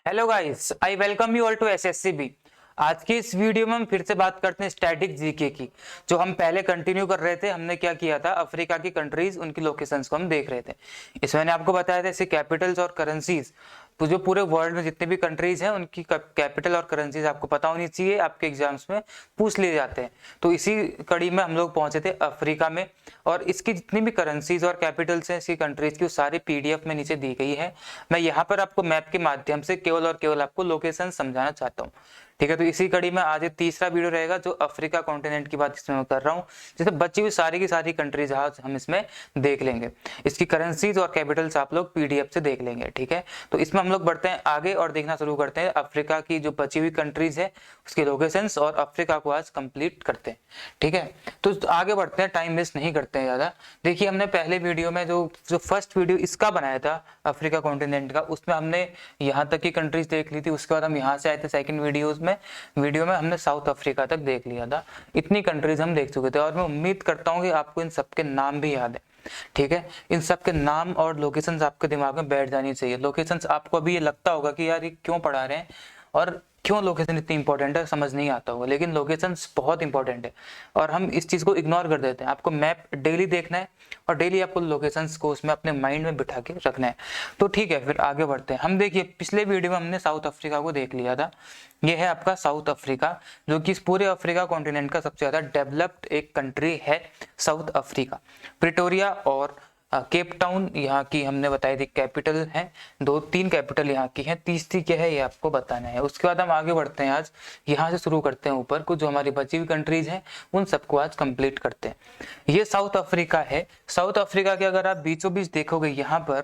Hello guys, I welcome you all to SSCB. आज की इस वीडियो में हम फिर से बात करते हैं स्टैटिक जीके की। जो हम पहले कंटिन्यू कर रहे थे, हमने क्या किया था, अफ्रीका की कंट्रीज, उनकी लोकेशंस को हम देख रहे थे। इसमें मैंने आपको बताया था, इसकी कैपिटल्स और करेंसीज, तो जो पूरे वर्ल्ड में जितने भी कंट्रीज हैं उनकी कैपिटल और करेंसीज आपको पता होनी चाहिए, आपके एग्जाम्स में पूछ लिए जाते हैं। तो इसी कड़ी में हम लोग पहुंचे थे अफ्रीका में, और इसकी जितनी भी करेंसीज और कैपिटल्स हैं इसकी कंट्रीज की, वो सारी पीडीएफ में नीचे दी गई है। मैं यहाँ पर आपको मैप के माध्यम से केवल और केवल आपको लोकेशन समझाना चाहता हूँ। ठीक है, तो इसी कड़ी में आज तीसरा वीडियो रहेगा जो अफ्रीका कॉन्टिनेंट की बात इसमें मैं कर रहा हूँ। जैसे बची हुई सारी की सारी कंट्रीज आज हम इसमें देख लेंगे। इसकी करेंसीज और कैपिटल्स आप लोग पीडीएफ से देख लेंगे। ठीक है, तो इसमें हम लोग बढ़ते हैं आगे और देखना शुरू करते हैं अफ्रीका की जो बची हुई कंट्रीज है उसकी लोकेशंस, और अफ्रीका को आज कंप्लीट करते हैं। ठीक है, तो आगे बढ़ते हैं, टाइम वेस्ट नहीं करते हैं ज्यादा। देखिए, हमने पहले वीडियो में जो फर्स्ट वीडियो इसका बनाया था अफ्रीका कॉन्टिनेंट का, उसमें हमने यहाँ तक की कंट्रीज देख ली थी। उसके बाद हम यहाँ से आए थे सेकंड वीडियो में हमने साउथ अफ्रीका तक देख लिया था। इतनी कंट्रीज हम देख चुके थे, और मैं उम्मीद करता हूँ कि आपको इन सबके नाम भी याद है। ठीक है, इन सब के नाम और लोकेशंस आपके दिमाग में बैठ जानी चाहिए। लोकेशंस आपको अभी ये लगता होगा कि यार ये क्यों पढ़ा रहे हैं और क्यों लोकेशन इतनी इंपॉर्टेंट है, समझ नहीं आता होगा, लेकिन लोकेशंस बहुत इंपॉर्टेंट है और हम इस चीज को इग्नोर कर देते हैं। आपको मैप डेली देखना है और डेली आपको लोकेशंस को उसमें अपने माइंड में बिठा के रखना है। तो ठीक है, फिर आगे बढ़ते हैं। हम देखिए, पिछले वीडियो में हमने साउथ अफ्रीका को देख लिया था। ये है आपका साउथ अफ्रीका, जो कि इस पूरे अफ्रीका कॉन्टिनेंट का सबसे ज्यादा डेवलप्ड एक कंट्री है साउथ अफ्रीका। प्रिटोरिया और केप टाउन यहाँ की हमने बताई थी कैपिटल है। दो तीन कैपिटल यहाँ की है, तीसरी क्या है ये आपको बताना है। उसके बाद हम आगे बढ़ते हैं, आज यहाँ से शुरू करते हैं ऊपर, कुछ जो हमारी बची हुई कंट्रीज हैं उन सबको आज कंप्लीट करते हैं। ये साउथ अफ्रीका है। साउथ अफ्रीका के अगर आप बीचों बीच देखोगे यहाँ पर,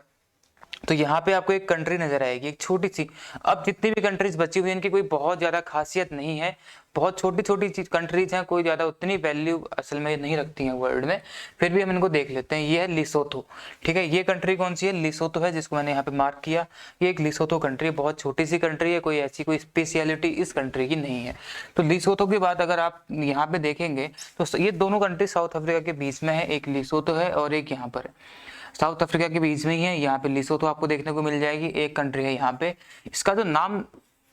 तो यहाँ पे आपको एक कंट्री नजर आएगी, एक छोटी सी। अब जितनी भी कंट्रीज बची हुई हैं इनकी कोई बहुत ज्यादा खासियत नहीं है, बहुत छोटी छोटी कंट्रीज हैं, कोई ज्यादा उतनी वैल्यू असल में नहीं रखती हैं वर्ल्ड में। फिर भी हम इनको देख लेते हैं। ये है लिसोथो। ठीक है, ये कंट्री कौन सी है? लिसोथो है, जिसको मैंने यहाँ पे मार्क किया। ये एक लिसोथो कंट्री है, बहुत छोटी सी कंट्री है, कोई ऐसी कोई स्पेशलिटी इस कंट्री की नहीं है। तो लिसोथो की बात अगर आप यहाँ पे देखेंगे तो ये दोनों कंट्री साउथ अफ्रीका के बीच में है, एक लिसोथो है और एक यहाँ पर है। साउथ अफ्रीका के बीच में ही है, यहाँ पे लिसोथो आपको देखने को मिल जाएगी, एक कंट्री है यहाँ पे। इसका जो नाम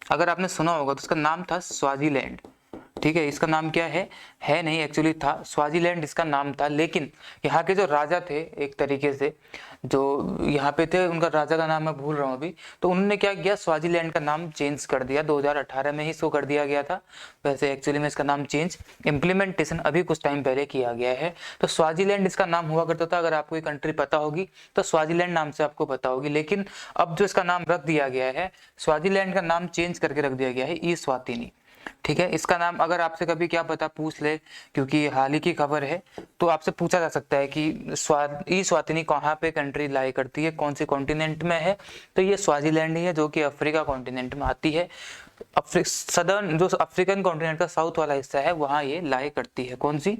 अगर आपने सुना होगा तो इसका नाम था स्वाजीलैंड। ठीक है, इसका नाम क्या है नहीं, एक्चुअली था स्वाजीलैंड इसका नाम था। लेकिन यहाँ के जो राजा थे, एक तरीके से जो यहाँ पे थे, उनका राजा का नाम मैं भूल रहा हूँ अभी, तो उन्होंने क्या किया, स्वाजीलैंड का नाम चेंज कर दिया। 2018 में ही इसको कर दिया गया था। वैसे एक्चुअली में इसका नाम चेंज इम्प्लीमेंटेशन अभी कुछ टाइम पहले किया गया है। तो स्वाजीलैंड इसका नाम हुआ करता था। अगर आपको ये कंट्री पता होगी तो स्वाजीलैंड नाम से आपको पता होगी, लेकिन अब जो इसका नाम रख दिया गया है, स्वाजीलैंड का नाम चेंज करके रख दिया गया है इस्वातिनी। ठीक है, इसका नाम अगर आपसे कभी क्या पता पूछ ले, क्योंकि हाल ही की खबर है, तो आपसे पूछा जा सकता है कि इस्वातिनी कहाँ पे कंट्री लाई करती है, कौन से कॉन्टिनेंट में है, तो ये स्वाजीलैंड ही है, जो कि अफ्रीका कॉन्टिनेंट में आती है। सदर्न जो अफ्रीकन कॉन्टिनेंट का साउथ वाला हिस्सा है वहां ये लाई करती है। कौन सी?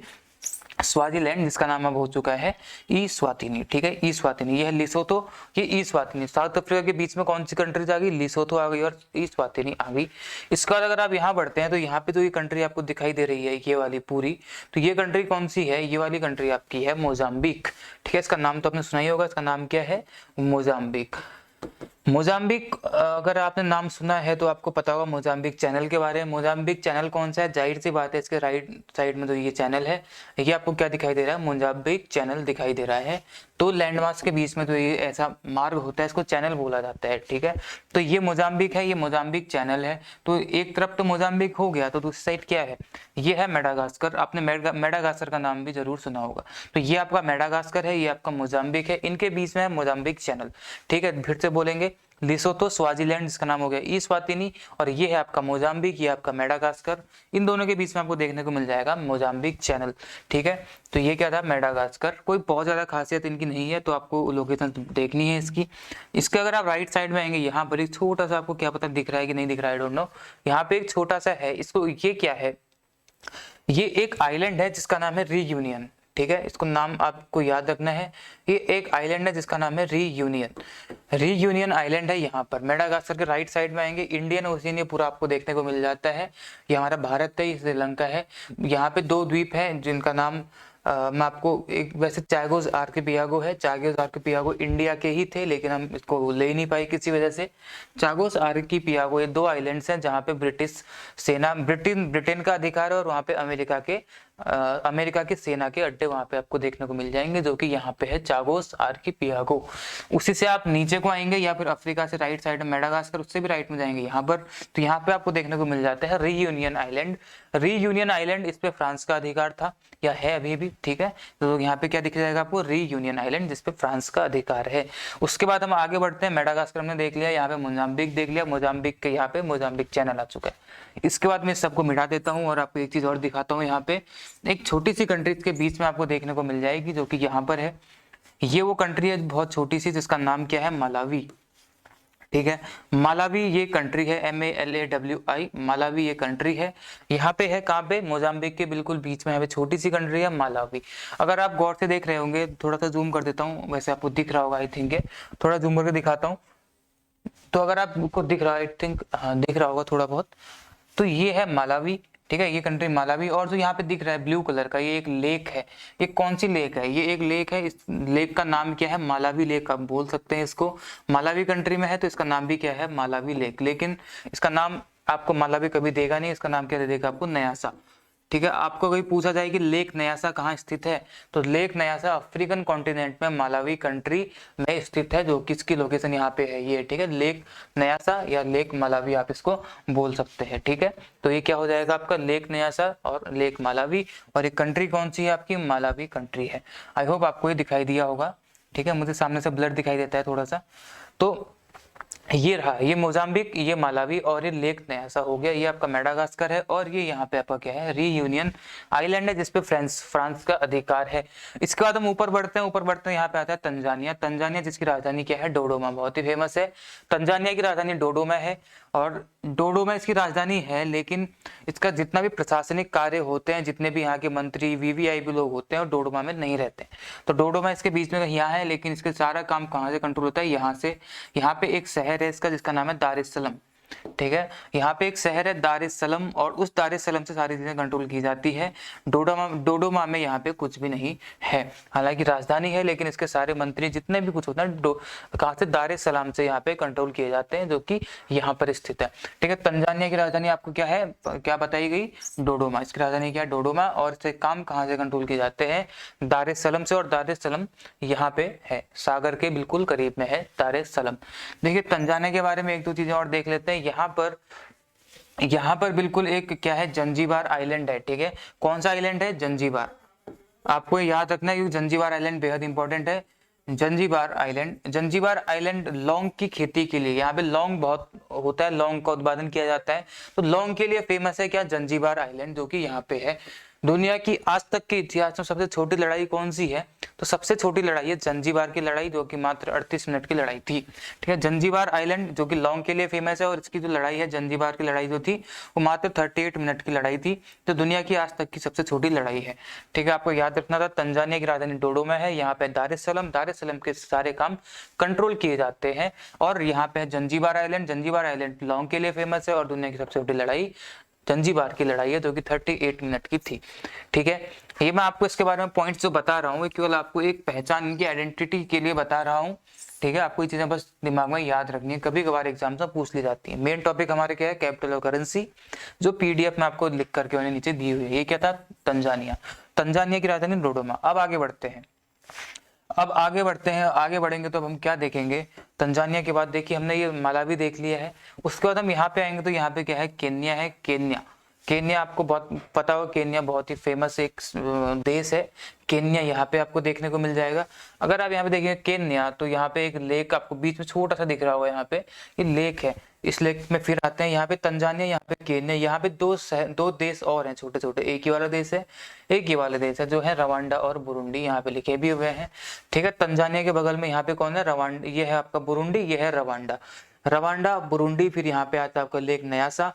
स्वाजीलैंड, जिसका नाम अब हो चुका है इस्वातिनी। ठीक है, इस्वातिनी, ये है लिसोथो, ये इस्वातिनी। साउथ अफ्रीका के बीच में कौन सी कंट्रीज आ गई? लिसोथो आ गई और इस्वातिनी आ गई। इसके बाद अगर आप यहाँ बढ़ते हैं तो यहाँ पे तो ये कंट्री आपको दिखाई दे रही है, ये वाली पूरी, तो ये कंट्री कौन सी है? ये वाली कंट्री आपकी है मोजाम्बिक। ठीक है, इसका नाम तो आपने सुना ही होगा, इसका नाम क्या है? मोजाम्बिक। मोजाम्बिक अगर आपने नाम सुना है तो आपको पता होगा मोजाम्बिक चैनल के बारे में। मोजाम्बिक चैनल कौन सा है? जाहिर सी बात है, इसके राइट साइड में तो ये चैनल है, ये आपको क्या दिखाई दे रहा है? मोजाम्बिक चैनल दिखाई दे रहा है। तो लैंडमार्क के बीच में तो ये ऐसा मार्ग होता है, इसको चैनल बोला जाता है। ठीक है, तो ये मोजाम्बिक है, ये मोजाम्बिक चैनल है। तो एक तरफ तो मोजाम्बिक हो गया, तो दूसरी साइड क्या है? ये है मेडागास्कर। आपने मेडागास्कर का नाम भी जरूर सुना होगा। तो ये आपका मेडागास्कर है, ये आपका मोजाम्बिक है, इनके बीच में है मोजाम्बिक चैनल। ठीक है, फिर से बोलेंगे, लिसोथो, स्वाजीलैंड जिसका नाम हो गया इस्वातिनी, और ये है आपका मोजाम्बिक, ये आपका मेडागास्कर। इन दोनों के बीच में आपको देखने को मिल जाएगा मोजाम्बिक चैनल। ठीक है, तो ये क्या था? मेडागास्कर। कोई बहुत ज्यादा खासियत इनकी नहीं है, तो आपको लोकेशन देखनी है इसकी। इसके अगर आप राइट साइड में आएंगे, यहाँ पर एक छोटा सा, आपको क्या पता दिख रहा है कि नहीं दिख रहा है, आई डोंट नो, यहाँ पे एक छोटा सा है। इसको ये क्या है? ये एक आइलैंड है जिसका नाम है रीयूनियन। ठीक है, इसको नाम आपको याद रखना है। ये एक आइलैंड है जिसका नाम है रीयूनियन आइलैंड है। यहाँ पर मेडागास्कर के राइट साइड में आएंगे, इंडियन ओशियन ये पूरा आपको देखने को मिल जाता है। ये हमारा भारत है, ये श्रीलंका है। यहाँ पे दो द्वीप है जिनका नाम मैं आपको एक, वैसे चागोस आर्किपियागो है, चागोस आर्किपियागो इंडिया के ही थे लेकिन हम इसको ले नहीं पाए किसी वजह से। चागोस आर्किपियागो ये 2 आइलैंड्स हैं जहाँ पे ब्रिटिश सेना, ब्रिटेन का अधिकार है और वहाँ पे अमेरिका की सेना के अड्डे वहाँ पे आपको देखने को मिल जाएंगे, जो कि यहाँ पे है चागोस आर्किपियागो। उसी से आप नीचे को आएंगे या फिर अफ्रीका से राइट साइड में मेडागास्कर, उससे भी राइट में जाएंगे यहाँ पर, तो यहाँ पे आपको देखने को मिल जाता है रीयूनियन आइलैंड। रीयूनियन आइलैंड, इस पे फ्रांस का अधिकार था या है अभी भी, ठीक है। तो यहाँ पे क्या दिख जाएगा आपको, रीयूनियन आइलैंड, जिसपे फ्रांस का अधिकार है। उसके बाद हम आगे बढ़ते हैं, मेडागास्कर हमने देख लिया, यहाँ पे मोजाम्बिक देख लिया, मोजाम्बिक के यहाँ पे मोजाम्बिक चैनल आ चुका है। इसके बाद मैं सबको मिटा देता हूँ और आपको एक चीज और दिखाता हूँ। यहाँ पे एक छोटी सी कंट्रीज के बीच में आपको देखने को मिल जाएगी, जो कि यहाँ पर है। ये वो कंट्री है बहुत छोटी सी, जिसका नाम क्या है, मलावी, ठीक है। मालावी ये कंट्री है, MALAWI, मालावी ये कंट्री है। यहाँ पे है कहाँ पे, मोजाम्बिक के बिल्कुल बीच में, यहाँ पे छोटी सी कंट्री है मालावी। अगर आप गौर से देख रहे होंगे, थोड़ा सा जूम कर देता हूँ, वैसे आपको दिख रहा होगा आई थिंक, थोड़ा जूम करके दिखाता हूँ। तो अगर आपको दिख रहा है, आई थिंक हाँ दिख रहा होगा थोड़ा बहुत, तो ये है मालावी, ठीक है, ये कंट्री मालावी। और जो यहाँ पे दिख रहा है ब्लू कलर का, ये एक लेक है। ये कौन सी लेक है, ये एक लेक है, इस लेक का नाम क्या है, मालावी लेक, आप बोल सकते हैं इसको। मालावी कंट्री में है तो इसका नाम भी क्या है, मालावी लेक। लेकिन इसका नाम आपको मालावी कभी देगा नहीं, इसका नाम क्या दे देगा आपको, न्यासा, ठीक है। आपको कभी पूछा जाए कि लेक न्यासा कहाँ स्थित है, तो लेक न्यासा अफ्रीकन कॉन्टिनेंट में मालावी कंट्री में स्थित है, जो किसकी लोकेशन यहाँ पे है ये, ठीक है। लेक न्यासा या लेक मालावी आप इसको बोल सकते हैं, ठीक है। तो ये क्या हो जाएगा आपका, लेक न्यासा और लेक मालावी। और एक कंट्री कौन सी है आपकी, मालावी कंट्री है। आई होप आपको ये दिखाई दिया होगा, ठीक है। मुझे सामने से ब्लर दिखाई देता है थोड़ा सा। तो ये रहा, ये मोजाम्बिक, ये मालावी और ये लेक न्यासा हो गया, ये आपका मेडागास्कर है। और ये यहाँ पे आपका क्या है, रीयूनियन आइलैंड है, जिसपे फ्रांस का अधिकार है। इसके बाद हम ऊपर बढ़ते हैं, यहाँ पे आता है तंजानिया। तंजानिया जिसकी राजधानी क्या है, डोडोमा, बहुत ही फेमस है। तंजानिया की राजधानी डोडोमा है, और डोडोमा इसकी राजधानी है, लेकिन इसका जितना भी प्रशासनिक कार्य होते हैं, जितने भी यहाँ के मंत्री VVIP लोग होते हैं, और डोडोमा में नहीं रहते। तो डोडोमा इसके बीच में यहाँ है, लेकिन इसके सारा काम कहाँ से कंट्रोल होता है, यहाँ से। यहाँ पे एक शहर है इसका, जिसका नाम है दार इस सलाम, ठीक है। यहाँ पे एक शहर है दार इस सलाम, और उस दार इस सलाम से सारी चीजें कंट्रोल की जाती है। डोडोमा में यहाँ पे कुछ भी नहीं है, हालांकि राजधानी है, लेकिन इसके सारे मंत्री जितने भी कुछ होता है कहाँ से, दार इस सलाम से यहाँ पे कंट्रोल किए जाते हैं, जो कि यहाँ पर स्थित है, ठीक है। तंजानिया की राजधानी आपको क्या है, क्या बताई गई, डोडोमा। इसकी राजधानी क्या है, डोडोमा। और इससे काम कहाँ से कंट्रोल किए जाते हैं, दार इस सलाम से। और दार इस सलाम यहाँ पे है, सागर के बिल्कुल करीब में है दार इस सलाम। देखिए तंजानिया के बारे में एक दो चीजें और देख लेते हैं। यहाँ पर बिल्कुल एक क्या है, जंजीबार आइलैंड है, ठीक है। कौन सा आइलैंड है, जंजीबार। आपको याद रखना है क्योंकि जंजीबार आइलैंड बेहद इंपॉर्टेंट है। जंजीबार आइलैंड लौंग की खेती के लिए, यहाँ पे लौंग बहुत होता है, लौंग का उत्पादन किया जाता है, तो लौंग के लिए फेमस है क्या, जंजीबार आइलैंड, जो कि यहाँ पे है। दुनिया की आज तक के इतिहास में सबसे छोटी लड़ाई कौन सी है, तो सबसे छोटी लड़ाई है जंजीबार की लड़ाई, जो कि मात्र 38 मिनट की लड़ाई थी, ठीक है। जंजीबार आइलैंड जो कि लौंग के लिए फेमस है, और इसकी जो लड़ाई है, जंजीबार की लड़ाई जो थी, वो मात्र 38 मिनट की लड़ाई थी, तो दुनिया की आज तक की सबसे छोटी लड़ाई है, ठीक है। आपको याद रखना था, तंजानिया की राजधानी डोडोमा है, यहाँ पे दार इस सलाम के सारे काम कंट्रोल किए जाते हैं। और यहाँ पे जंजीबार आइलैंड लौंग के लिए फेमस है, और दुनिया की सबसे छोटी लड़ाई जंजीबार की लड़ाई है, जो कि 38 मिनट की थी, ठीक है। ये मैं आपको इसके बारे में पॉइंट्स जो बता रहा हूँ, केवल आपको एक पहचान, इनकी आइडेंटिटी के लिए बता रहा हूँ, ठीक है। आपको ये चीजें बस दिमाग में याद रखनी है, कभी कभार एग्जाम में पूछ ली जाती है। मेन टॉपिक हमारे क्या है, कैपिटल ऑफ करेंसी, जो PDF में आपको लिख करके उन्हें नीचे दी हुई है। ये क्या था, तंजानिया की राजधानी डोडोमा। अब आगे बढ़ते हैं, आगे बढ़ेंगे तो अब हम क्या देखेंगे, तंजानिया के बाद देखिए हमने ये मालावी देख लिया है। उसके बाद हम यहाँ पे आएंगे, तो यहाँ पे क्या है, केन्या है। केन्या आपको बहुत पता हो, केन्या बहुत ही फेमस एक देश है। केन्या यहाँ पे आपको देखने को मिल जाएगा। अगर आप यहाँ पे देखेंगे केन्या, तो यहाँ पे एक लेक आपको बीच में छोटा सा दिख रहा होगा, यहाँ पे ये लेक है। इस लेक में फिर आते हैं, यहाँ पे तंजानिया, यहाँ पे केन्या, यहाँ पे दो देश और हैं छोटे छोटे, एक ही वाला देश है, जो है रवांडा और बुरुंडी, यहाँ पे लिखे भी हुए हैं, ठीक है। तंजानिया के बगल में यहाँ पे कौन है, रवांडा, ये है आपका बुरुंडी, ये है रवांडा बुरुंडी। फिर यहाँ पे आता है आपका लेक न्यासा,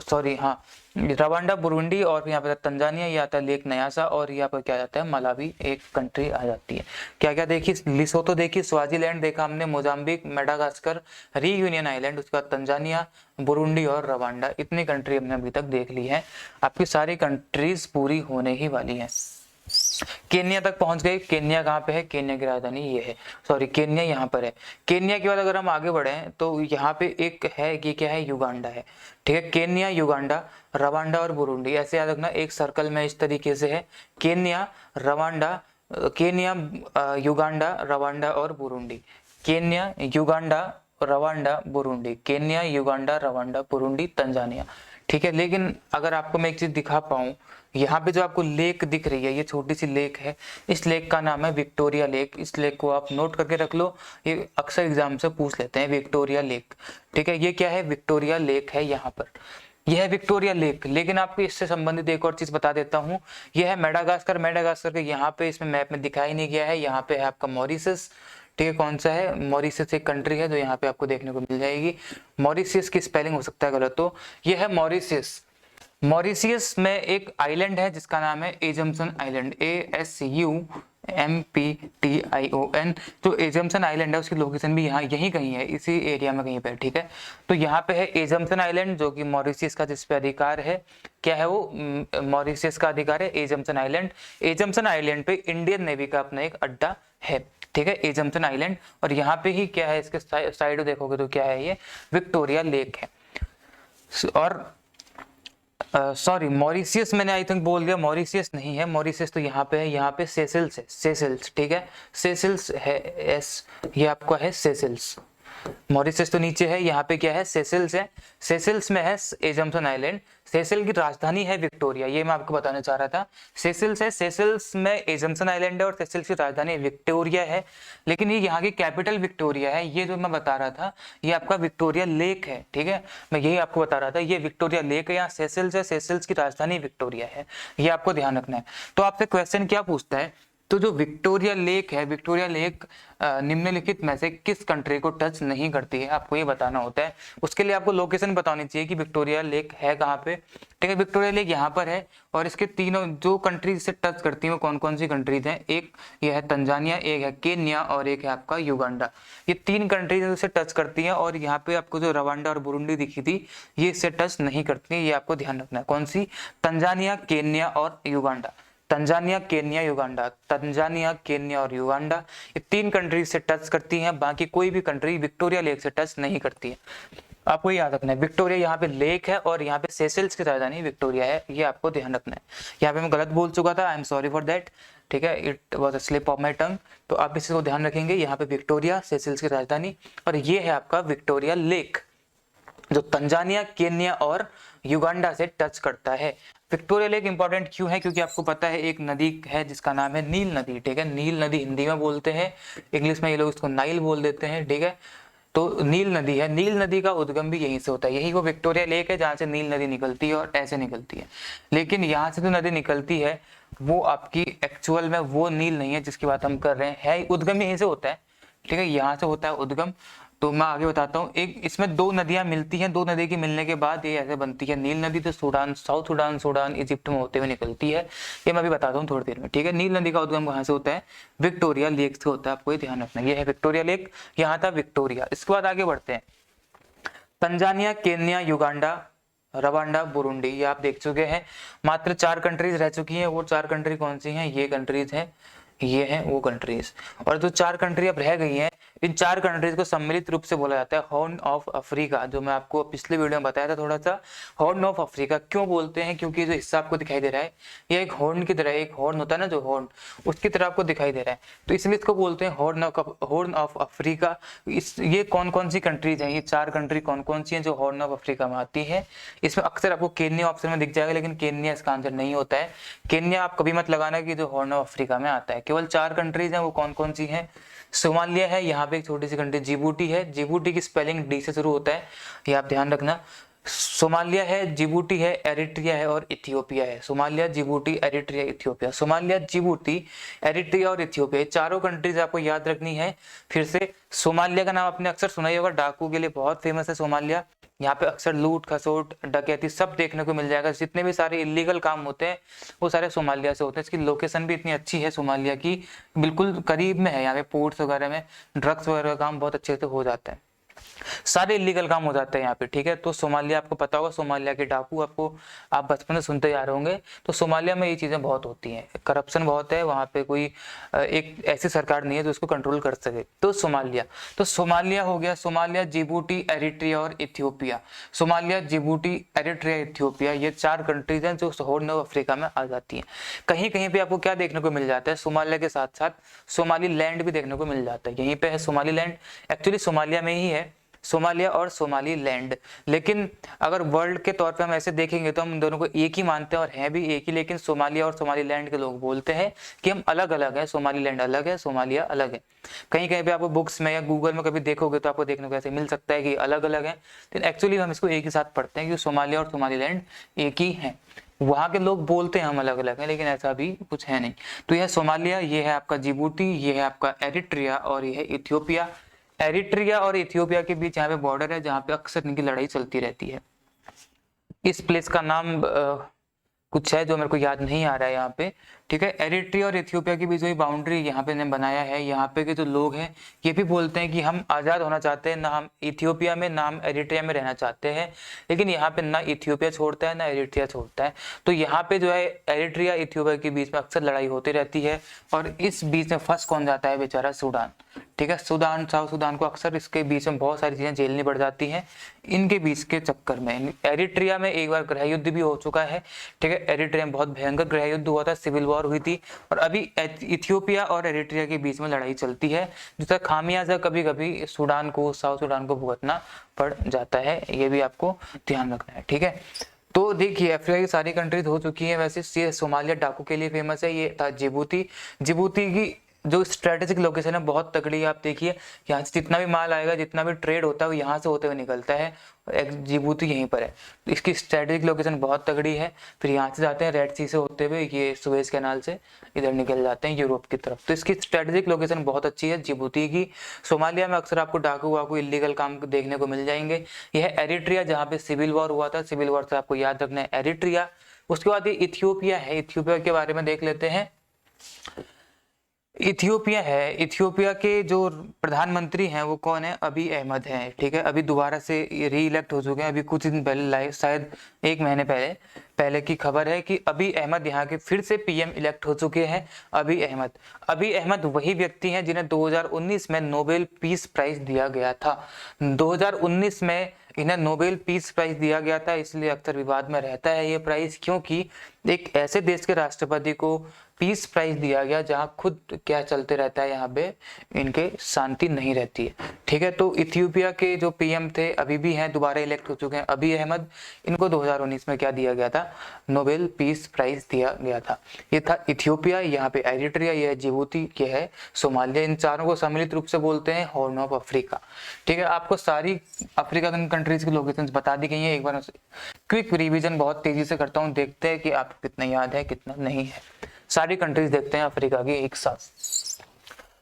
सॉरी हाँ, रवांडा बुरुंडी, और यहाँ पे तंजानिया, ये आता है लेक न्यासा, और यहाँ पर क्या जाता है, मलावी एक कंट्री आ जाती है। क्या क्या देखी, लिसोतो देखी, स्वाजीलैंड देखा हमने, मोजाम्बिक, मेडागास्कर, रीयूनियन आइलैंड, उसके बाद तंजानिया, बुरुंडी और रवांडा, इतनी कंट्री हमने अभी तक देख ली है। आपकी सारी कंट्रीज पूरी होने ही वाली है। केन्या तक पहुंच गए। केन्या कहाँ पे है? केन्या की राजधानी ये है, सॉरी केन्या यहाँ पर है। केन्या के बाद अगर हम आगे बढ़े तो यहाँ पे एक है, ये क्या है? युगांडा है। ठीक है, केन्या, युगांडा, रवांडा और बुरुंडी, ऐसे याद रखना। एक सर्कल में इस तरीके से है, Kenya, Rwanda, Kenya, Uganda, Rwanda और Burundi. Kenya, Uganda, Rwanda, Burundi. Kenya, Uganda, Rwanda, Burundi, Tanzania. ठीक है, लेकिन अगर आपको मैं एक चीज दिखा पाऊं, यहाँ पे जो आपको लेक दिख रही है, ये छोटी सी लेक है, इस लेक का नाम है विक्टोरिया लेक। इस लेक को आप नोट करके रख लो, ये अक्सर एग्जाम से पूछ लेते हैं, विक्टोरिया लेक। ठीक है, ये क्या है? विक्टोरिया लेक है यहाँ पर, यह है विक्टोरिया लेक। लेकिन आपको इससे संबंधित एक और चीज बता देता हूँ, यह है मेडागास्कर। मेडागास्कर के यहाँ पे इसमें मैप में दिखाई नहीं गया है, यहाँ पे है आपका मॉरिशस। ठीक है, कौन सा है? मॉरिशस एक कंट्री है जो यहाँ पे आपको देखने को मिल जाएगी। मॉरिशियस की स्पेलिंग हो सकता है गलत, तो यह है मॉरिशियस। मॉरिशियस में एक आइलैंड है जिसका नाम है एजम्सन आइलैंड, ASUMPTION। जो एजम्सन आइलैंड है उसकी लोकेशन भी यहाँ यहीं कहीं है, इसी एरिया में कहीं पे। ठीक है, तो यहाँ पे है एजम्सन आइलैंड, जो कि मॉरिशियस का जिस पे अधिकार है, क्या है वो? मॉरिशियस का अधिकार है एजम्सन आइलैंड। एजम्सन आइलैंड पे इंडियन नेवी का अपना एक अड्डा है। ठीक है, एजम्सन आइलैंड, और यहाँ पे ही क्या है? इसके साइड देखोगे तो क्या है? ये विक्टोरिया लेक है। और सॉरी, मॉरिशियस मैंने आई थिंक बोल दिया, मॉरिशियस नहीं है। मॉरिशियस तो यहाँ पे है, यहाँ पे सेशल्स है, सेशल्स। ठीक है, सेशल्स है, ये आपका है सेशल्स। मॉरिशस तो नीचे है, यहाँ पे क्या है? सेशल्स है। सेशल्स में है एजम्सन आइलैंड। सेशल की राजधानी है विक्टोरिया, ये मैं आपको बताने चाह रहा था। सेशल्स है, सेशल्स में एजम्सन आइलैंड है और सेशल्स की राजधानी विक्टोरिया है। लेकिन ये यहाँ की कैपिटल विक्टोरिया है। ये जो मैं बता रहा था, ये आपका विक्टोरिया लेक है। ठीक है, मैं यही आपको बता रहा था, ये विक्टोरिया लेक है, यहाँ सेशल्स है, सेशल्स की राजधानी विक्टोरिया है। ये आपको ध्यान रखना है। तो आपसे क्वेश्चन क्या पूछता है? तो जो विक्टोरिया लेक है, विक्टोरिया लेक निम्नलिखित में से किस कंट्री को टच नहीं करती है, आपको ये बताना होता है। उसके लिए आपको लोकेशन बतानी चाहिए कि विक्टोरिया लेक है कहाँ पे। ठीक है, विक्टोरिया लेक यहाँ पर है, और इसके तीनों जो कंट्रीज से टच करती है वो कौन कौन सी कंट्रीज हैं? एक ये है तंजानिया, एक है केन्या और एक है आपका युगांडा। ये तीन कंट्रीज इससे टच करती हैं, और यहाँ पे आपको जो रवांडा और बुरुंडी दिखी थी, ये इससे टच नहीं करती है। ये आपको ध्यान रखना है। कौन सी? तंजानिया, केन्या और Uganda. Tanzania, Kenya, Uganda. Tanzania, Kenya और युगांडा, ये तीन कंट्रीज से टच करती हैं, बाकी कोई भी कंट्री विक्टोरिया लेक से टच नहीं करती है। आपको याद रखना है, विक्टोरिया यहाँ पे लेक है और यहाँ पे सेशल्स की राजधानी विक्टोरिया है, ये आपको ध्यान रखना है। यहाँ पे मैं गलत बोल चुका था, I am sorry for that. ठीक है, it was a slip of my tongue. तो आप इसको ध्यान रखेंगे, यहाँ पे विक्टोरिया, सेशल्स की राजधानी, और ये है आपका विक्टोरिया लेक, जो तंजानिया, केन्या और युगांडा से टच करता है। विक्टोरिया लेक इंपॉर्टेंट क्यों है? क्योंकि आपको पता है एक नदी है जिसका नाम है नील नदी। ठीक है, नील नदी हिंदी में बोलते हैं, इंग्लिश में ये लोग इसको नाइल बोल देते हैं। ठीक है, तो नील नदी है, नील नदी का उद्गम भी यहीं से होता है, यही वो विक्टोरिया लेक है जहाँ से नील नदी निकलती है और ऐसे निकलती है। लेकिन यहाँ से जो नदी निकलती है वो आपकी एक्चुअल में वो नील नहीं है जिसकी बात हम कर रहे हैं, उद्गम यहीं से होता है। ठीक है, यहाँ से होता है उद्गम। तो मैं आगे बताता हूँ, एक इसमें दो नदियां मिलती हैं, दो नदी की मिलने के बाद ये ऐसे बनती है नील नदी। तो Sudan, south Sudan, Sudan, Egypt में होते हुए निकलती है, ये मैं भी बताता हूँ थोड़ी देर में। ठीक है, नील नदी का उद्गम कहाँ से होता है? विक्टोरिया लेक से होता है, आपको ये ध्यान रखना है। ये है विक्टोरिया लेक, यहाँ था विक्टोरिया। इसके बाद आगे बढ़ते हैं, Tanzania, Kenya, Uganda, Rwanda, Burundi, ये आप देख चुके हैं। मात्र 4 कंट्रीज रह चुकी हैं, वो 4 कंट्री कौन सी हैं? ये कंट्रीज हैं, ये हैं वो कंट्रीज। और जो 4 कंट्री अब रह गई हैं, इन 4 कंट्रीज को सम्मिलित रूप से बोला जाता है हॉर्न ऑफ अफ्रीका, जो मैं आपको पिछले वीडियो में बताया था थोड़ा सा। हॉर्न ऑफ अफ्रीका क्यों बोलते हैं? क्योंकि जो हिस्सा आपको दिखाई दे रहा है, ये एक हॉर्न की तरह, एक हॉर्न होता है ना जो हॉर्न, उसकी तरह आपको दिखाई दे रहा है, तो इसलिए इसको बोलते हैं हॉर्न ऑफ अफ्रीका। ये कौन कौन सी कंट्रीज हैं? ये 4 कंट्री कौन कौन सी हैं जो हॉर्न ऑफ अफ्रीका में आती है? इसमें अक्सर आपको केन्या ऑप्शन में दिख जाएगा, लेकिन केन्या इसका आंसर नहीं होता है। केन्या आप कभी मत लगाना कि जो हॉर्न ऑफ अफ्रीका में आता है। केवल 4 कंट्रीज हैं, वो कौन कौन सी हैं? सोमालिया है, यहाँ पे एक छोटी सी कंट्री जिबूटी है, जिबूटी की स्पेलिंग डी से शुरू होता है, ये आप ध्यान रखना। सोमालिया है, जिबूटी है, एरिट्रिया है और इथियोपिया है। Somalia, Djibouti, Eritrea, Ethiopia. Somalia, Djibouti, Eritrea और इथियोपिया, चारों कंट्रीज आपको याद रखनी है। फिर से, सोमालिया का नाम आपने अक्सर सुना ही होगा, डाकू के लिए बहुत फेमस है सोमालिया। यहाँ पे अक्सर लूट खसोट डकैती सब देखने को मिल जाएगा, जितने भी सारे इलीगल काम होते हैं वो सारे सोमालिया से होते हैं। इसकी लोकेशन भी इतनी अच्छी है सोमालिया की, बिल्कुल करीब में है, यहाँ पे पोर्ट्स वगैरह में ड्रग्स वगैरह का काम बहुत अच्छे से हो जाता है। सारे इलीगल काम हो जाते हैं यहाँ पे, ठीक है। तो सोमालिया आपको पता होगा, सोमालिया के डाकू आपको आप बचपन से सुनते जा रहे होंगे। तो सोमालिया में ये चीजें बहुत होती हैं, करप्शन बहुत है वहाँ पे, कोई एक ऐसी सरकार नहीं है जो उसको कंट्रोल कर सके। तो सोमालिया हो गया, सोमालिया, जिबूटी, एरिट्रिया और Ethiopia. Somalia, Djibouti, Eritrea, Ethiopia, ये 4 कंट्रीज हैं जो हॉर्न ऑफ अफ्रीका में आ जाती हैं। कहीं कहीं पे आपको क्या देखने को मिल जाता है, सोमालिया के साथ साथ सोमाली लैंड भी देखने को मिल जाता है। यहीं पे है सोमाली लैंड, एक्चुअली सोमालिया में ही है सोमालिया और सोमाली लैंड। लेकिन अगर वर्ल्ड के तौर पे हम ऐसे देखेंगे तो हम दोनों को एक ही मानते हैं और हैं भी एक ही, लेकिन सोमालिया और सोमाली लैंड के लोग बोलते हैं कि हम अलग अलग है, सोमाली लैंड अलग है, सोमालिया अलग है। कहीं कहीं पे आपको बुक्स में या गूगल में कभी देखोगे तो आपको देखने को ऐसे मिल सकता है कि अलग अलग है, लेकिन एक्चुअली हम इसको एक ही साथ पढ़ते हैं कि सोमालिया और सोमाली लैंड एक ही है। वहां के लोग बोलते हैं हम अलग अलग हैं, लेकिन ऐसा भी कुछ है नहीं। तो यह सोमालिया, ये है आपका जिबूटी, ये है आपका एरिट्रिया और ये है इथियोपिया। एरिट्रिया और इथियोपिया के बीच यहाँ पे बॉर्डर है जहाँ पे अक्सर इनकी लड़ाई चलती रहती है। इस प्लेस का नाम कुछ है जो मेरे को याद नहीं आ रहा है यहाँ पे, ठीक है। एरिट्रिया और इथियोपिया के बीच जो बाउंड्री यहाँ पे ने बनाया है, यहाँ पे के जो लोग हैं ये भी बोलते हैं कि हम आज़ाद होना चाहते हैं, ना हम इथियोपिया में ना हम एरिट्रिया में रहना चाहते हैं, लेकिन यहाँ पे ना इथियोपिया छोड़ता है ना एरिट्रिया छोड़ता है। तो यहाँ पे जो है एरिट्रिया इथियोपिया के बीच में अक्सर लड़ाई होती रहती है, और इस बीच में फंस कौन जाता है, बेचारा सूडान, ठीक है। सूडान, साउथ सूडान को अक्सर इसके बीच में बहुत सारी चीजें झेलनी पड़ जाती हैं इनके बीच के चक्कर में। एरिट्रिया में एक बार गृह युद्ध भी हो चुका है, ठीक है। एरिट्रिया में बहुत भयंकर गृह युद्ध हुआ था, सिविल वॉर हुई थी, और अभी इथियोपिया और एरिट्रिया के बीच में लड़ाई चलती है, जिसका खामियाजा कभी कभी सूडान को, साउथ सूडान को भुगतना पड़ जाता है। ये भी आपको ध्यान रखना है, ठीक है। तो देखिए अफ्रीका की सारी कंट्रीज हो चुकी है। वैसे ये सोमालिया डाकू के लिए फेमस है, ये था जिबूती। जिबूती की जो स्ट्रेटेजिक लोकेशन है बहुत तगड़ी है। आप देखिए यहाँ से जितना भी माल आएगा, जितना भी ट्रेड होता है वो यहाँ से होते हुए निकलता है, और जिबूती यहीं पर है। तो इसकी स्ट्रेटेजिक लोकेशन बहुत तगड़ी है। फिर यहाँ से जाते हैं रेड सी से होते हुए, ये सुएज कैनाल से इधर निकल जाते हैं यूरोप की तरफ। तो इसकी स्ट्रेटेजिक लोकेशन बहुत अच्छी है जिबूती की। सोमालिया में अक्सर आपको डाकू वाकू इलीगल काम देखने को मिल जाएंगे। यह एरिट्रिया जहाँ पे सिविल वॉर हुआ था, सिविल वॉर से आपको याद रखना है एरिट्रिया। उसके बाद ये इथियोपिया है, इथियोपिया के बारे में देख लेते हैं। इथियोपिया है, इथियोपिया के जो प्रधानमंत्री हैं वो कौन है, अभी अहमद हैं, ठीक है। अभी दोबारा से री इलेक्ट हो चुके हैं। अभी कुछ दिन पहले लाइव, शायद 1 महीने पहले की खबर है कि अभी अहमद यहाँ के फिर से पीएम इलेक्ट हो चुके हैं। अभी अहमद वही व्यक्ति हैं जिन्हें 2019 में नोबेल पीस प्राइज दिया गया था। 2019 में इन्हें नोबेल पीस प्राइज दिया गया था, इसलिए अक्सर विवाद में रहता है ये प्राइज, क्योंकि एक ऐसे देश के राष्ट्रपति को पीस प्राइज दिया गया जहां खुद क्या चलते रहता है, यहाँ पे इनके शांति नहीं रहती है, ठीक है। तो इथियोपिया के जो पीएम थे अभी भी हैं, दोबारा इलेक्ट हो चुके हैं अभी अहमद। इनको 2019 में क्या दिया गया था, नोबेल पीस प्राइज दिया गया था। ये था इथियोपिया, यहाँ पे एरिट्रिया, ये है जिबूती, ये है सोमालिया। इन चारों को सम्मिलित रूप से बोलते हैं हॉर्न ऑफ अफ्रीका, ठीक है। आपको सारी अफ्रीका कंट्रीज की लोकेशंस बता दी गई है। एक बार क्विक रिवीजन बहुत तेजी से करता हूँ, देखते हैं कि आपको कितना याद है कितना नहीं है। सारी कंट्रीज देखते हैं अफ्रीका की एक साथ।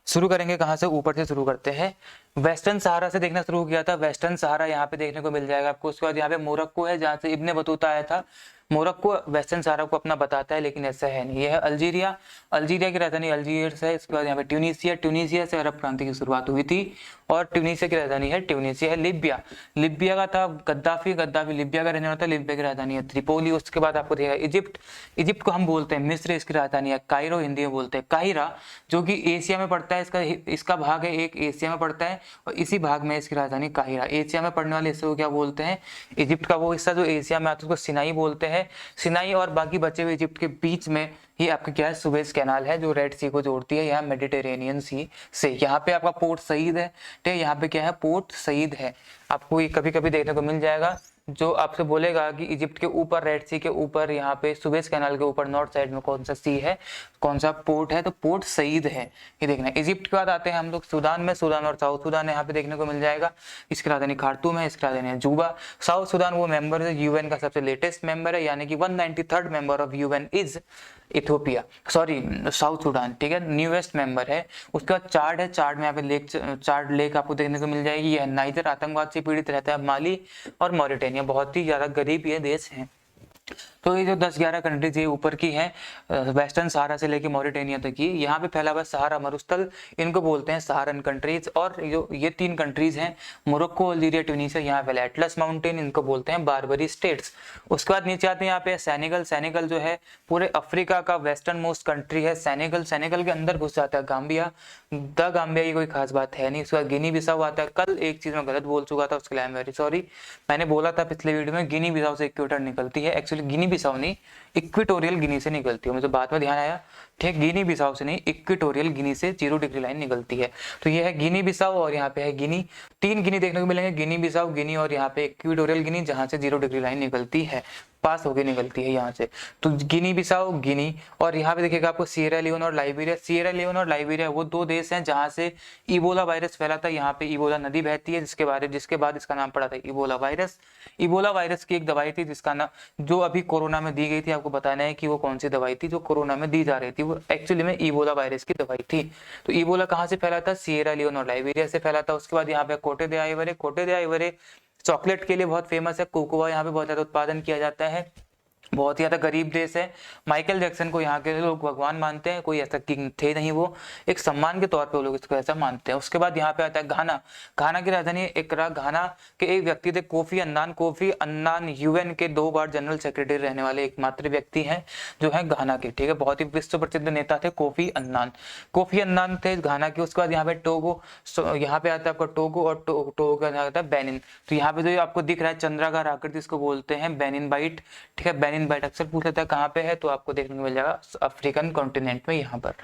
शुरू करेंगे कहां से, ऊपर से शुरू करते हैं। वेस्टर्न सहारा से देखना शुरू किया था। वेस्टर्न सहारा यहाँ पे देखने को मिल जाएगा आपको। उसके बाद यहाँ पे मोरक्को है जहाँ से इब्ने बतूता आया था। मोरक्को वेस्टर्न सहारा को अपना बताता है, लेकिन ऐसा है नहीं। यह है अल्जीरिया, अल्जीरिया की राजधानी अल्जीयर्स है। इसके बाद यहाँ पे ट्यूनीसिया, ट्यूनीसिया से अरब क्रांति की शुरुआत हुई थी, और ट्यूनीसिया की राजधानी है ट्यूनीसिया है। लिबिया, लिबिया का था गद्दाफी, गद्दाफी लिबिया का रहने वाला था, लिबिया की राजधानी है त्रिपोली। उसके बाद आपको देखा इजिप्ट, इजिप्ट को हम बोलते हैं मिस्र, इसकी राजधानी है कायरो, हिंदी में बोलते हैं काहिरा, जो कि एशिया में पड़ता है। इसका भाग है एक एशिया में पड़ता है, और इसी भाग में इसकी राजधानी काहिरा। एशिया में पड़ने वाले हिस्से को क्या बोलते हैं, इजिप्ट का वो हिस्सा जो एशिया में आता है उसको सिनाई बोलते हैं। सिनाई और बाकी बचे हुए इजिप्ट के बीच में ये आपका क्या है, सुएज कैनाल है जो रेड सी को जोड़ती है यहाँ मेडिटेरेनियन सी से। यहाँ पे आपका पोर्ट सईद है, ठीक है। यहाँ पे क्या है, पोर्ट सईद है। आपको ये कभी कभी देखने को मिल जाएगा, जो आपसे बोलेगा कि इजिप्ट के ऊपर, रेड सी के ऊपर, यहाँ पे सुएज कैनाल के ऊपर नॉर्थ साइड में कौन सा सी है, कौन सा पोर्ट है, तो पोर्ट सईद है, ये देखना है। इजिप्ट के बाद आते हैं हम लोग सूडान में। सूडान और साउथ सूडान यहाँ पे देखने को मिल जाएगा। इसकी राजधानी खार्तूम है, इसकी राजधानी है जूबा। साउथ सूडान वो मेंबर है, यूएन का सबसे लेटेस्ट मेंबर है, यानी कि 193rd member of UN is Ethiopia, sorry south Sudan, ठीक है, न्यूएस्ट मेंबर है। उसके बाद चार्ड है, चार्ड में यहाँ पे चार्ड लेक आपको देखने को मिल जाएगी। यह नाइजर आतंकवाद से पीड़ित रहता है, माली और मॉरिटेनिया, बहुत ही ज्यादा गरीब ये देश है। तो ये जो 10-11 कंट्रीज ये ऊपर की हैं, वेस्टर्न सहारा से लेके मॉरिटेनिया तक की, यहाँ पे फैला हुआ सहारा मरुस्थल, इनको बोलते हैं सहारन कंट्रीज। और जो ये 3 कंट्रीज हैं, मोरक्को, अल्जीरिया, ट्यूनीशिया, यहाँ फैला एटलस माउंटेन, इनको बोलते हैं बारबरी स्टेट्स। उसके बाद नीचे आते हैं यहाँ पे सेनेगल। सेनेगल जो है पूरे अफ्रीका का वेस्टर्न मोस्ट कंट्री है सेनेगल। सेनेगल के अंदर घुस जाता है गाम्बिया। द गाम्बिया की कोई खास बात है नहीं। उसके बाद गिनी बिसाऊ आता है। कल एक चीज मैं गलत बोल चुका था, उसके लिए आई एम वेरी सॉरी। मैंने बोला था पिछले वीडियो में गिनी बिसाऊ से इक्वेटर निकलती है, एक्चुअली गिनी बिसाऊ नहीं, इक्वेटोरियल गिनी से निकलती है। मुझे बाद में ध्यान आया, ठीक, गिनी बिसाऊ से नहीं, इक्वेटोरियल गिनी से 0 डिग्री लाइन निकलती है। तो ये है गिनी बिसाऊ और यहाँ पे है गिनी। 3 गिनी देखने को मिलेंगे, गिनी बिसाऊ, गिनी और यहाँ पे इक्वेटोरियल गिनी, जहां से 0 डिग्री लाइन निकलती है, पास होके निकलती है यहाँ से। तो गिनी बिसाऊ, गिनी, और यहाँ पे देखिएगा आपको सिएरा लियोन और लाइबेरिया। सिएरा लियोन और लाइबेरिया वो 2 देश हैं जहाँ से इबोला वायरस फैला था। यहाँ पे इबोला नदी बहती है, जिसके बाद इसका नाम पड़ा था इबोला वायरस। इबोला वायरस की एक दवाई थी जिसका नाम, जो अभी कोरोना में दी गई थी, आपको बताना है कि वो कौन सी दवाई थी जो कोरोना में दी जा रही थी, वो एक्चुअली में इबोला वायरस की दवाई थी। तो इबोला कहाँ से फैला था? सिएरा लियोन और लाइबेरिया से फैला था। उसके बाद यहाँ पे कोटे दे आइवरे। कोटे दे आइवरे चॉकलेट के लिए बहुत फेमस है, कोकोआ यहाँ पे बहुत ज्यादा उत्पादन किया जाता है, बहुत ही ज्यादा गरीब देश है। माइकल जैक्सन को यहाँ के लोग भगवान मानते हैं, कोई ऐसा किंग थे नहीं, वो एक सम्मान के तौर पे वो लोग इसको ऐसा मानते हैं। उसके बाद यहाँ पे आता है घाना। घाना की राजधानी एकरा। घाना के एक व्यक्ति थे Kofi Annan. Kofi Annan UN के 2 बार जनरल सेक्रेटरी रहने वाले एकमात्र व्यक्ति हैं जो है घाना के, ठीक है, बहुत ही विश्व प्रसिद्ध नेता थे कोफी अन्नान। कोफी अन्नान थे घाना के। उसके बाद यहाँ पे टोगो, यहाँ पे आता है आपका टोगो, और टोगो का आता है बेनिन। तो यहाँ पे जो आपको दिख रहा है चंद्राकार आकृति, इसको बोलते हैं बेनिन बाइट, ठीक है। बेनिन बाइट अक्सर पूछ लेता है कहाँ पे है, तो आपको देखने को मिल जाएगा अफ्रीकन कॉन्टिनेंट में यहाँ पर,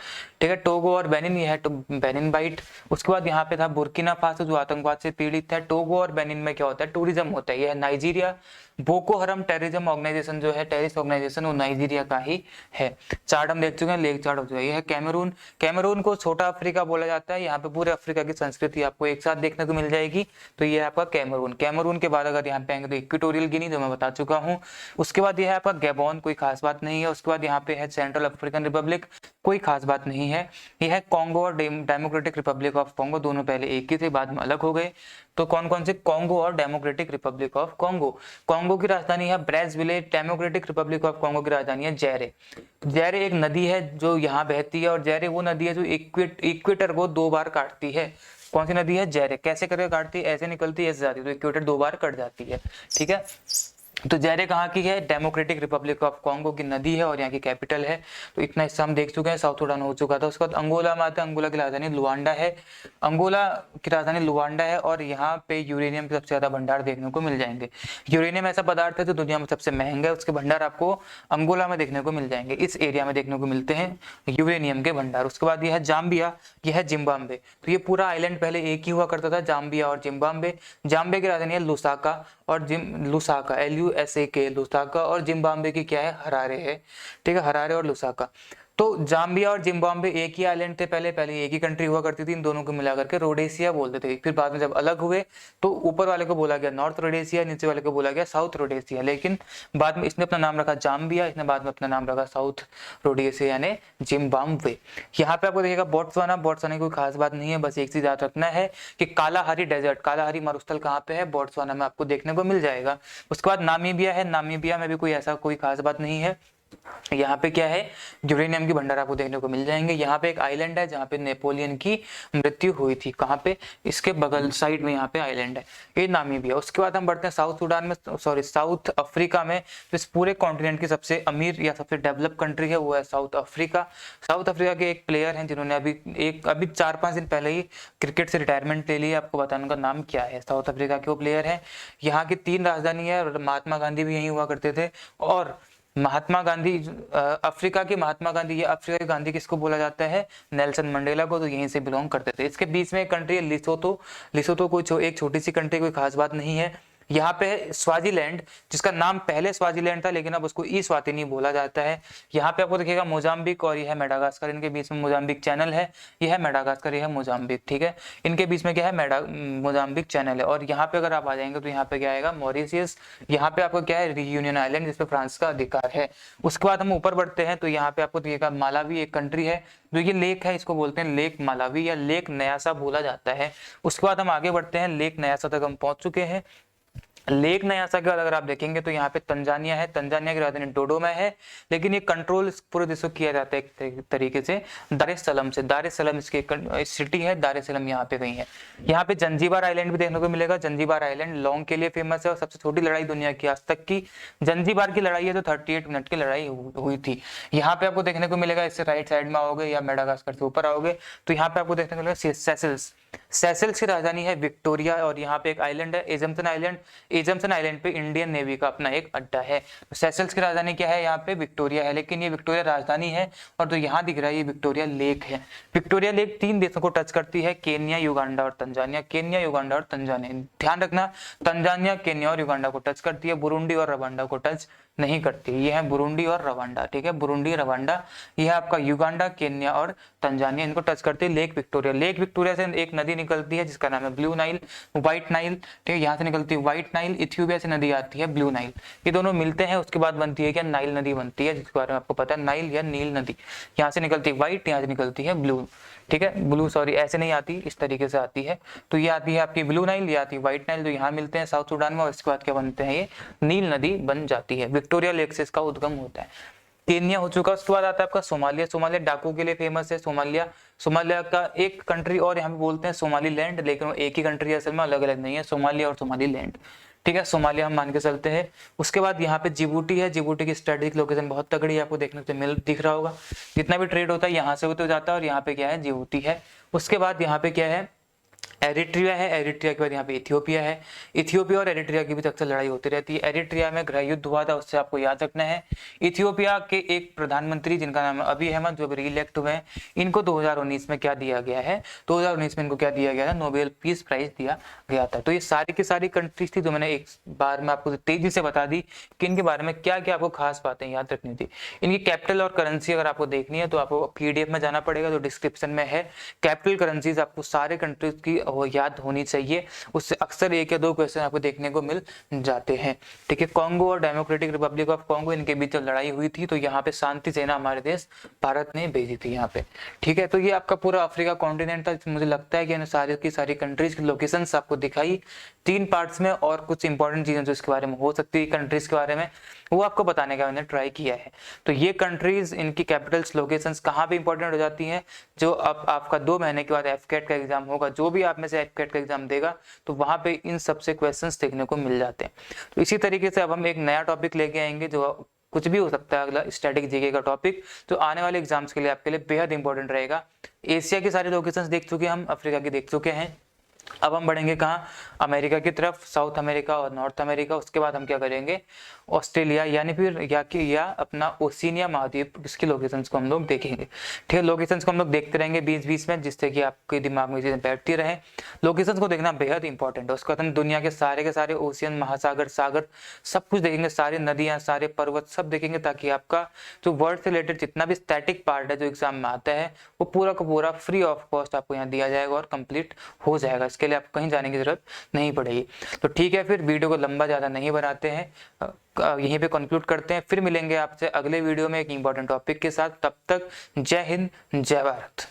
ठीक है। टोगो और बेनिन, ये है तो बेनिन बाइट। उसके बाद यहाँ पे था बुर्किना फासो जो आतंकवाद से पीड़ित है। टोगो और बेनिन में क्या होता है? टूरिज्म होता है। यह Nigeria, Boko Haram terrorism organisation जो है, टेररिस्ट ऑर्गेनाइजेशन, वो नाइजीरिया का ही है। चार्ट हम देख चुके हैं, लेक चार्ट हो चुका है। यह है कैमरून। कैमरून को छोटा अफ्रीका बोला जाता है। यहाँ पे पूरे अफ्रीका की संस्कृति आपको एक साथ देखने को मिल जाएगी। तो ये है आपका कैमरून। कैमरून के बाद अगर यहाँ पे आएंगे तो इक्वेटोरियल गिनी, जो मैं बता चुका हूँ। उसके बाद यह है आपका गैबोन, कोई खास बात नहीं है। उसके बाद यहाँ पे है सेंट्रल अफ्रीकन रिपब्लिक, कोई खास बात नहीं है। यह है कॉन्गो और डेमोक्रेटिक रिपब्लिक ऑफ कॉन्गो, दोनों पहले एक ही थे, बाद में अलग हो गए। तो कौन कौन से? कॉन्गो और democratic Republic of Congo. Congo की राजधानी है ब्रेज़विले। डेमोक्रेटिक रिपब्लिक ऑफ कॉन्गो की राजधानी है जैरे। जैरे एक नदी है जो यहाँ बहती है, और जैरे वो नदी है जो इक्वेटर को 2 बार काटती है। कौन सी नदी है? जैरे। कैसे करके काटती है? ऐसे निकलती है, ऐसे जाती है, तो इक्वेटर 2 बार कट जाती है, ठीक है। तो जैरे कहाँ की है? डेमोक्रेटिक रिपब्लिक ऑफ कॉन्गो की नदी है और यहाँ की कैपिटल है। तो इतना हिस्सा हम देख चुके हैं, साउथ सूडान हो चुका था। उसके बाद अंगोला में आता है। अंगोला की राजधानी लुआंडा है। अंगोला की राजधानी लुआंडा है, और यहाँ पे यूरेनियम के सबसे ज्यादा भंडार देखने को मिल जाएंगे। यूरेनियम ऐसा पदार्थ है जो दुनिया में सबसे महंगा है, उसके भंडार आपको अंगोला में देखने को मिल जाएंगे। इस एरिया में देखने को मिलते हैं यूरेनियम के भंडार। उसके बाद यह है जाम्बिया, यह है जिम्बाब्वे। तो ये पूरा आइलैंड पहले एक ही हुआ करता था, जाम्बिया और जिम्बाब्वे। जाम्बिया की राजधानी है लुसाका और लुसाका, LUSAK, लुसाका। और जिम्बाब्वे की क्या है? हरारे है, ठीक है, हरारे और लुसाका। तो जाम्बिया और जिम्बाब्वे एक ही आइलैंड थे, पहले एक ही कंट्री हुआ करती थी। इन दोनों को मिलाकर के रोडेशिया बोलते थे। फिर बाद में जब अलग हुए तो ऊपर वाले को बोला गया नॉर्थ रोडेशिया, नीचे वाले को बोला गया साउथ रोडेशिया। लेकिन बाद में इसने अपना नाम रखा जाम्बिया, इसने बाद में अपना नाम रखा साउथ रोडेशिया यानी जिम्बाब्वे। यहाँ पे आपको देखिएगा बोट्सवाना। बोट्सवाना की कोई खास बात नहीं है, बस एक चीज याद रखना है कि कालाहारी डेजर्ट, कालाहारी मरुस्थल कहाँ पे है? बोट्सवाना में आपको देखने को मिल जाएगा। उसके बाद नामीबिया है। नामीबिया में भी कोई ऐसा कोई खास बात नहीं है। यहाँ पे क्या है? यूरेनियम की भंडार आपको देखने को मिल जाएंगे। यहाँ पे एक आइलैंड है जहाँ पे नेपोलियन की मृत्यु हुई थी। कहाँ पे? इसके बगल साइड में यहाँ पे आइलैंड है, ये नामीबिया। उसके बाद हम बढ़ते हैं साउथ सूडान में, सॉरी साउथ अफ्रीका में। तो इस पूरे कॉन्टिनेंट की सबसे अमीर या सबसे डेवलप कंट्री है, वो है साउथ अफ्रीका। साउथ अफ्रीका के एक प्लेयर हैं जिन्होंने अभी 4-5 दिन पहले ही क्रिकेट से रिटायरमेंट ले ली। आपको बताने का नाम क्या है? साउथ अफ्रीका के वो प्लेयर है। यहाँ की 3 राजधानी है, महात्मा गांधी भी यहीं हुआ करते थे। और महात्मा गांधी, अफ्रीका के महात्मा गांधी, या अफ्रीका के गांधी किसको बोला जाता है? नेल्सन मंडेला को। तो यहीं से बिलोंग करते थे। इसके बीच में एक कंट्री है लिसोतो। लिसोतो कोई एक छोटी सी कंट्री, कोई खास बात नहीं है। यहाँ पे है स्वाजीलैंड, जिसका नाम पहले स्वाजीलैंड था लेकिन अब उसको ई स्वातिनी बोला जाता है। यहाँ पे आपको देखिएगा मोजाम्बिक और यह है मेडागास्कर। इनके बीच में मोजाम्बिक चैनल है। यह है मेडागास्कर, यह है मोजाम्बिक, ठीक है। इनके बीच में क्या है? मोजाम्बिक चैनल है। और यहाँ पे अगर आप आ जाएंगे तो यहाँ पे क्या आएगा? मॉरिशियस। यहाँ पे आपको क्या है? रियूनियन आइलैंड, जिसपे फ्रांस का अधिकार है। उसके बाद हम ऊपर बढ़ते हैं तो यहाँ पे आपको देखिएगा मालावी एक कंट्री है, जो ये लेक है, इसको बोलते हैं लेक मालावी या लेक न्यासा बोला जाता है। उसके बाद हम आगे बढ़ते हैं, लेक न्यासा तक हम पहुंच चुके हैं। लेक नयासा के बाद अगर आप देखेंगे तो यहाँ पे तंजानिया है, तंजानिया की राजधानी डोडोमा है, लेकिन ये कंट्रोल पूरे देश को किया जाता है एक तरीके से दार एस सलाम से। दार एस सलाम इसकी सिटी है, दार एस सलाम यहाँ पे कहीं है। यहाँ पे जंजीबार आइलैंड भी देखने को मिलेगा। जंजीबार आइलैंड लॉन्ग के लिए फेमस है और सबसे छोटी लड़ाई दुनिया की आज तक की जंजीबार की लड़ाई है, तो 38 मिनट की लड़ाई हुई थी। यहाँ पे आपको देखने को मिलेगा, इससे राइट साइड में आओगे या मेडागास्कर से ऊपर आओगे तो यहाँ पे आपको देखने को मिलेगा सेशेल्स। सेशेल्स की राजधानी है विक्टोरिया और यहाँ पे एक आइलैंड है एजम्पटन आइलैंड। एजम्पटन आइलैंड पे इंडियन नेवी का अपना एक अड्डा है। तो सेशेल्स की राजधानी क्या है, यहाँ पे विक्टोरिया है, लेकिन ये विक्टोरिया राजधानी है और जो यहाँ दिख रहा है ये विक्टोरिया लेक है। विक्टोरिया लेक 3 देशों को टच करती है, केन्या, युगांडा और तंजानिया। केन्या, युगांडा और तंजानिया, ध्यान रखना, तंजानिया, केन्या और युगांडा को टच करती है, बुरुंडी और रवांडा को टच नहीं करती। ये है बुरुंडी और रवांडा, ठीक है, बुरुंडी, रवांडा, यह आपका युगांडा, केन्या और तंजानिया, इनको टच करती है लेक विक्टोरिया। लेक विक्टोरिया से एक नदी निकलती है जिसका नाम है ब्लू नाइल, व्हाइट नाइल, ठीक है, यहाँ से निकलती है व्हाइट नाइल, इथियोपिया से नदी आती है ब्लू नाइल, ये दोनों मिलते हैं, उसके बाद बनती है क्या, नाइल नदी बनती है, जिसके बारे में आपको पता है, नाइल या नील नदी। यहाँ से निकलती है व्हाइट, यहाँ से निकलती है ब्लू, ठीक है, ब्लू सॉरी ऐसे नहीं आती, इस तरीके से आती है। तो ये आती है आपकी ब्लू नाइल, ये आती है व्हाइट नाइल, जो यहाँ मिलते हैं साउथ सूडान में, और इसके बाद क्या बनते हैं, ये नील नदी बन जाती है। विक्टोरिया लेक से इसका उद्गम होता है। केन्या हो चुका, उसके बाद आता है आपका सोमालिया। सोमालिया डाकू के लिए फेमस है। सोमालिया, सोमालिया का एक कंट्री और यहाँ पे बोलते हैं सोमाली लैंड, लेकिन वो एक ही कंट्री है असल में, अलग अलग नहीं है, सोमालिया और सोमाली लैंड, ठीक है, सोमालिया हम मान के चलते हैं। उसके बाद यहाँ पे जिबूटी है। जिबूटी की स्ट्रेटेजिक लोकेशन बहुत तगड़ी है, आपको देखने को मिल दिख रहा होगा, जितना भी ट्रेड होता है यहाँ से होते जाता है, और यहाँ पे क्या है, जिबूटी है। उसके बाद यहाँ पे क्या है, एरिट्रिया है। एरिट्रिया के बाद यहाँ पे इथियोपिया है। इथियोपिया और एरिट्रिया की भी अक्सर लड़ाई होती रहती है। एरिट्रिया में गृह युद्ध हुआ था, उससे आपको याद रखना है। इथियोपिया के एक प्रधानमंत्री जिनका नाम है अबी अहमद, जो री इलेक्ट हुए हैं, इनको 2019 में क्या दिया गया है, 2019 में इनको क्या दिया गया था, नोबेल पीस प्राइज दिया गया था। तो ये सारी की सारी कंट्रीज थी जो मैंने एक बार में आपको तेजी से बता दी कि इनके बारे में क्या क्या आपको खास बातें याद रखनी थी। इनकी कैपिटल और करेंसी अगर आपको देखनी है तो आपको PDF में जाना पड़ेगा, जो डिस्क्रिप्शन में है। कैपिटल करेंसीज आपको सारे कंट्रीज की याद होनी चाहिए, उससे अक्सर 1 या 2 क्वेश्चन आपको देखने को मिल जाते हैं, ठीक है। कॉन्गो और डेमोक्रेटिक रिपब्लिक ऑफ कॉन्गो, इनके बीच जब लड़ाई हुई थी तो यहाँ पे शांति सेना हमारे देश भारत ने भेजी थी यहाँ पे, ठीक है। तो ये आपका पूरा अफ्रीका कॉन्टिनेंट था। मुझे लगता है कि सारी की सारी कंट्रीज की लोकेशंस आपको दिखाई 3 पार्ट्स में, और कुछ इंपॉर्टेंट चीजें जो इसके बारे में हो सकती है कंट्रीज के बारे में, वो आपको बताने का मैंने ट्राई किया है। तो ये कंट्रीज, इनकी कैपिटल्स, लोकेशंस कहाँ पे इंपॉर्टेंट हो जाती हैं, जो अब आपका 2 महीने के बाद एफकेट का एग्जाम होगा, जो भी आप में से एफकेट का एग्जाम देगा तो वहां पे इन सबसे क्वेश्चंस देखने को मिल जाते हैं। तो इसी तरीके से अब हम एक नया टॉपिक लेके आएंगे, जो कुछ भी हो सकता है, अगला स्टैटिक जीके का टॉपिक, तो आने वाले एग्जाम्स के लिए आपके लिए बेहद इंपॉर्टेंट रहेगा। एशिया की सारी लोकेशंस देख चुके हम, अफ्रीका की देख चुके हैं, अब हम बढ़ेंगे कहाँ, अमेरिका की तरफ, साउथ अमेरिका और नॉर्थ अमेरिका। उसके बाद हम क्या करेंगे, ऑस्ट्रेलिया यानी फिर या अपना ओशिनिया महाद्वीप, इसकी लोकेशंस को हम लोग देखेंगे, ठीक है। लोकेशंस को हम लोग देखते रहेंगे 20-20 में, जिससे कि आपके दिमाग में चीजें बैठती रहे। लोकेशंस को देखना बेहद इंपॉर्टेंट है। उसके बाद हम दुनिया के सारे ओशियन, महासागर, सागर सब कुछ देखेंगे, सारे नदियां, सारे पर्वत सब देखेंगे, ताकि आपका जो वर्ल्ड से रिलेटेड जितना भी स्टैटिक पार्ट है जो एग्जाम में आता है, वो पूरा का पूरा फ्री ऑफ कॉस्ट आपको यहाँ दिया जाएगा और कंप्लीट हो जाएगा। इसके लिए आपको कहीं जाने की जरूरत नहीं पड़ेगी। तो ठीक है, फिर वीडियो को लंबा ज्यादा नहीं बनाते हैं, यहीं पे कंक्लूड करते हैं। फिर मिलेंगे आपसे अगले वीडियो में एक इंपॉर्टेंट टॉपिक के साथ। तब तक जय हिंद, जय भारत।